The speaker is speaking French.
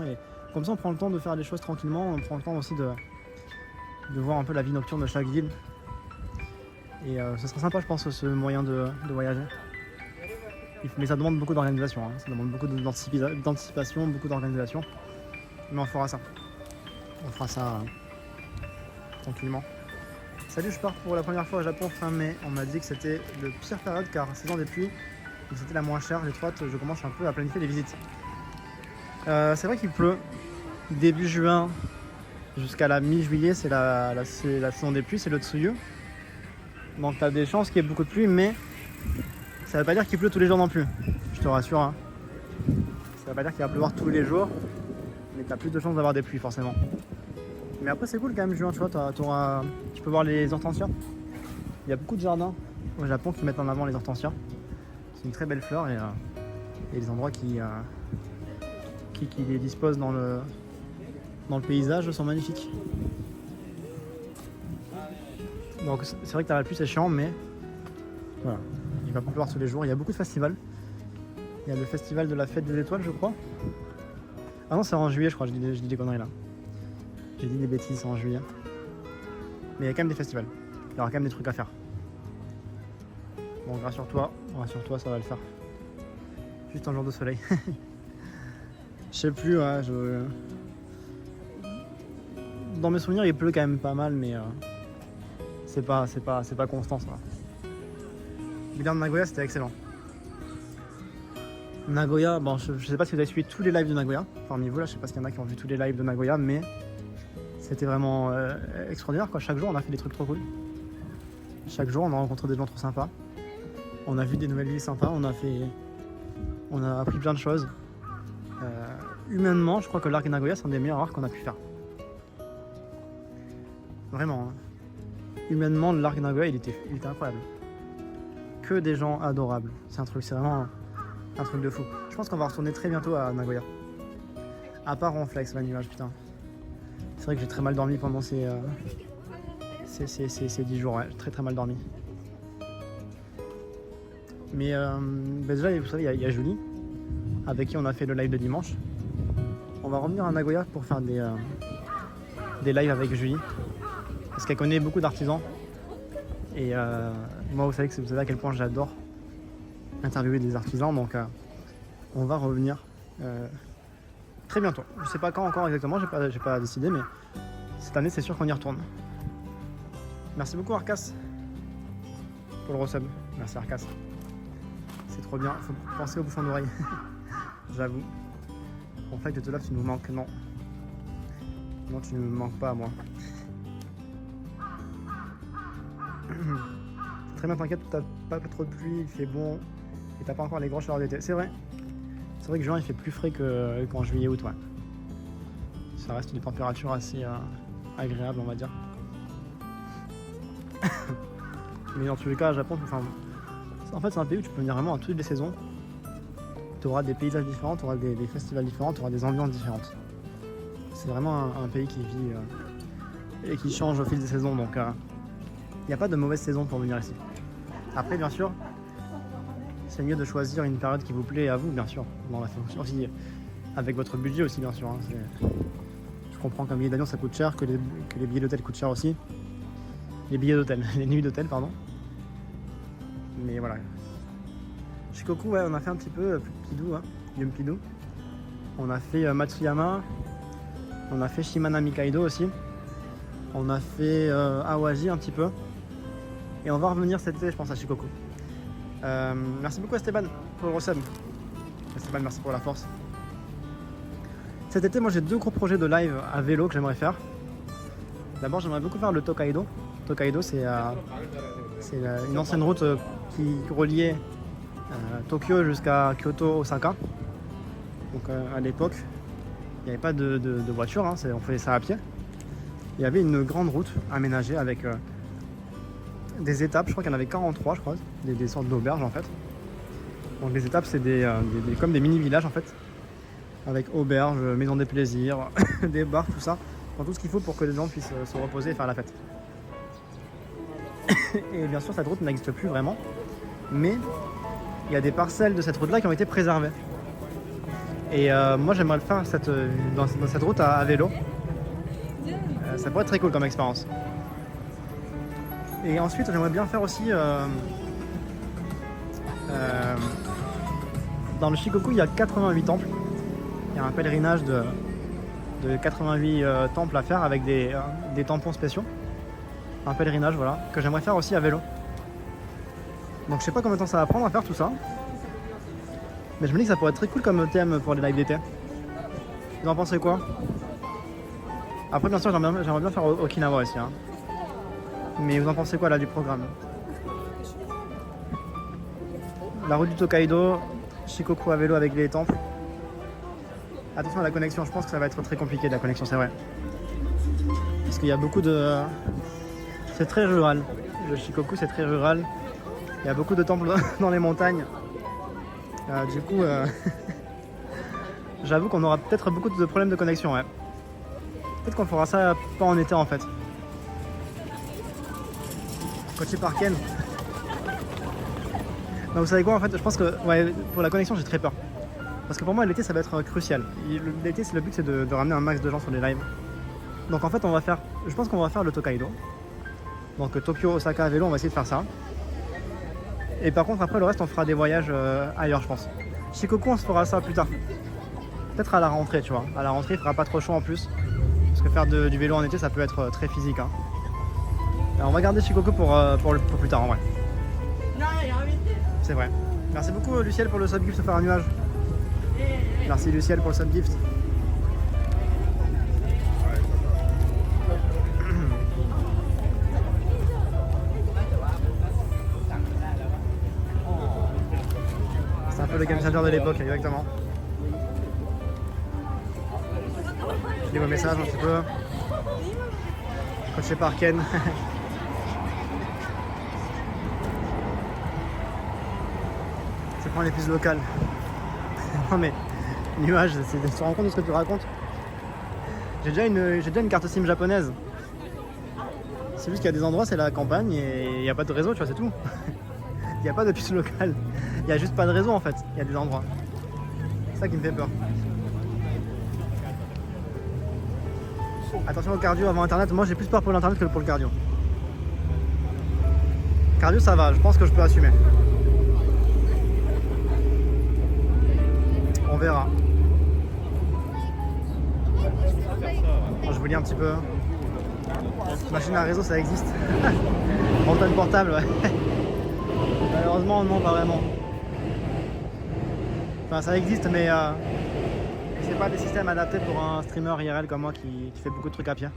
Et comme ça on prend le temps de faire les choses tranquillement, on prend le temps aussi de voir un peu la vie nocturne de chaque ville. Et ce serait sympa je pense ce moyen de voyager. Mais ça demande beaucoup d'organisation, hein. Ça demande beaucoup d'anticipation, beaucoup d'organisation. Mais on fera ça. On fera ça tranquillement. Salut, je pars pour la première fois au Japon fin mai. On m'a dit que c'était le pire période car saison des pluies, et c'était la moins chère. J'ai trop hâte, je commence un peu à planifier les visites. C'est vrai qu'il pleut. Début juin jusqu'à la mi-juillet, c'est la saison des pluies, c'est le Tsuyu. Donc tu as des chances qu'il y ait beaucoup de pluie, mais ça veut pas dire qu'il pleut tous les jours non plus. Je te rassure. Hein. Ça veut pas dire qu'il va pleuvoir tous les jours, mais tu as plus de chances d'avoir des pluies forcément. Mais après c'est cool quand même juin, tu vois, tu peux voir les hortensias. Il y a beaucoup de jardins au Japon qui mettent en avant les hortensias. C'est une très belle fleur et les endroits qui les disposent dans le paysage sont magnifiques. Donc c'est vrai que t'as la pluie, c'est chiant, mais voilà, il va pas pleuvoir tous les jours. Il y a beaucoup de festivals. Il y a le festival de la fête des étoiles, je crois. Ah non, c'est en juillet, je crois, je dis des conneries là. J'ai dit des bêtises, c'est en juillet. Mais il y a quand même des festivals. Il y aura quand même des trucs à faire. Bon, rassure-toi, ça va le faire. Juste un jour de soleil. Je sais plus, ouais, dans mes souvenirs, il pleut quand même pas mal, mais c'est pas constant, ça. Le bilan de Nagoya, c'était excellent. Nagoya, bon, je sais pas si vous avez suivi tous les lives de Nagoya. Parmi vous, là, je sais pas s'il y en a qui ont vu tous les lives de Nagoya, mais c'était vraiment extraordinaire, quoi. Chaque jour, on a fait des trucs trop cool. Chaque jour, on a rencontré des gens trop sympas. On a vu des nouvelles villes sympas, on a appris plein de choses. Humainement, je crois que l'arc de Nagoya, c'est un des meilleurs arcs qu'on a pu faire. Vraiment. Hein. Humainement, l'arc de Nagoya, il était incroyable. Que des gens adorables. C'est vraiment un truc de fou. Je pense qu'on va retourner très bientôt à Nagoya. À part en flex, la nuage, putain. C'est vrai que j'ai très mal dormi pendant ces 10 jours, ouais. J'ai très mal dormi. Mais déjà, vous savez, il y a Julie, avec qui on a fait le live de dimanche. On va revenir à Nagoya pour faire des lives avec Julie. Parce qu'elle connaît beaucoup d'artisans. Et moi, vous savez à quel point j'adore interviewer des artisans. Donc, on va revenir très bientôt. Je sais pas quand encore exactement, j'ai pas décidé, mais cette année, c'est sûr qu'on y retourne. Merci beaucoup, Arcas, pour le resub. Merci, Arcas. C'est trop bien. Faut penser au bouchon d'oreille. J'avoue. En fait, de là, tu nous manques. Non. Non, tu ne me manques pas à moi. Très bien, t'inquiète, t'as pas trop de pluie, il fait bon et t'as pas encore les grosses chaleurs d'été. C'est vrai que juin il fait plus frais qu'en juillet août, ouais. Ça reste des températures assez agréables, on va dire. Mais dans tous les cas, à Japon, en fait, c'est un pays où tu peux venir vraiment à toutes les saisons. Tu auras des paysages différents, tu auras des festivals différents, tu auras des ambiances différentes. C'est vraiment un pays qui vit et qui change au fil des saisons, donc il n'y a pas de mauvaise saison pour venir ici. Après, bien sûr, c'est mieux de choisir une période qui vous plaît à vous, bien sûr, dans la fonction aussi, avec votre budget aussi, bien sûr. Hein. Je comprends qu'un billet d'avion ça coûte cher, que les billets d'hôtel coûtent cher aussi. Les billets d'hôtel, les nuits d'hôtel, pardon. Mais voilà. Shikoku, ouais, on a fait un petit peu Pidou, hein, Yumpidou. On a fait Matsuyama. On a fait Shimana Mikaido aussi. On a fait Awaji un petit peu. Et on va revenir cet été, je pense, à Shikoku. Merci beaucoup Esteban pour le resub. Esteban, merci pour la force. Cet été, moi j'ai 2 gros projets de live à vélo que j'aimerais faire. D'abord, j'aimerais beaucoup faire le Tokaido. Tokaido, c'est une ancienne route qui reliait Tokyo jusqu'à Kyoto, Osaka. Donc à l'époque, il n'y avait pas de voiture, hein, on faisait ça à pied. Il y avait une grande route aménagée avec des étapes, je crois qu'il y en avait 43, je crois, des sortes d'auberges en fait. Donc les étapes, c'est comme des mini-villages en fait, avec auberges, maisons des plaisirs, des bars, tout ça. Enfin, tout ce qu'il faut pour que les gens puissent se reposer et faire la fête. Et bien sûr, cette route n'existe plus vraiment, mais il y a des parcelles de cette route-là qui ont été préservées. Et moi j'aimerais le faire dans cette route à vélo. Ça pourrait être très cool comme expérience. Et ensuite j'aimerais bien faire aussi dans le Shikoku il y a 88 temples. Il y a un pèlerinage de 88 temples à faire avec des tampons spéciaux. Un pèlerinage voilà, que j'aimerais faire aussi à vélo. Donc je sais pas combien de temps ça va prendre à faire tout ça. Mais je me dis que ça pourrait être très cool comme thème pour les lives d'été. Vous en pensez quoi? Après bien sûr j'aimerais bien faire Okinawa aussi. Hein. Mais vous en pensez quoi là du programme? La route du Tokaido, Shikoku à vélo avec les temples. Attention à la connexion, je pense que ça va être très compliqué la connexion, c'est vrai. Parce qu'il y a beaucoup de... C'est très rural. Le Shikoku c'est très rural. Il y a beaucoup de temples dans les montagnes. Du coup, j'avoue qu'on aura peut-être beaucoup de problèmes de connexion. Ouais. Peut-être qu'on fera ça pas en été en fait. Kochi Parken. Non, vous savez quoi en fait, je pense que ouais, pour la connexion j'ai très peur. Parce que pour moi l'été ça va être crucial. L'été le but c'est de ramener un max de gens sur les lives. Donc en fait je pense qu'on va faire le Tokaido. Donc Tokyo, Osaka à vélo, on va essayer de faire ça. Et par contre après le reste on fera des voyages ailleurs je pense. Shikoku on se fera ça plus tard. Peut-être à la rentrée tu vois. À la rentrée il fera pas trop chaud en plus. Parce que faire du vélo en été ça peut être très physique. Hein. Alors, on va garder Shikoku pour plus tard en vrai. C'est vrai. Merci beaucoup Luciel pour le subgift faire un nuage. Merci Luciel pour le subgift. C'est un peu le game changer de l'époque, exactement. Je lis vos messages un petit peu. Coaché par Ken. Ça prend les plus locales. Non mais, nuage, tu te rends compte de ce que tu racontes? J'ai déjà une carte SIM japonaise. C'est juste qu'il y a des endroits, c'est la campagne et il n'y a pas de réseau, tu vois, c'est tout. Il n'y a pas de puce locale. Il n'y a juste pas de réseau en fait. Il y a des endroits. C'est ça qui me fait peur. Attention au cardio avant internet. Moi j'ai plus peur pour l'internet que pour le cardio. Cardio ça va, je pense que je peux assumer. On verra. Bon, je vous lis un petit peu. Machine à réseau ça existe. Antenne portable ouais. Malheureusement non pas vraiment. Enfin ça existe mais c'est pas des systèmes adaptés pour un streamer IRL comme moi qui fait beaucoup de trucs à pied.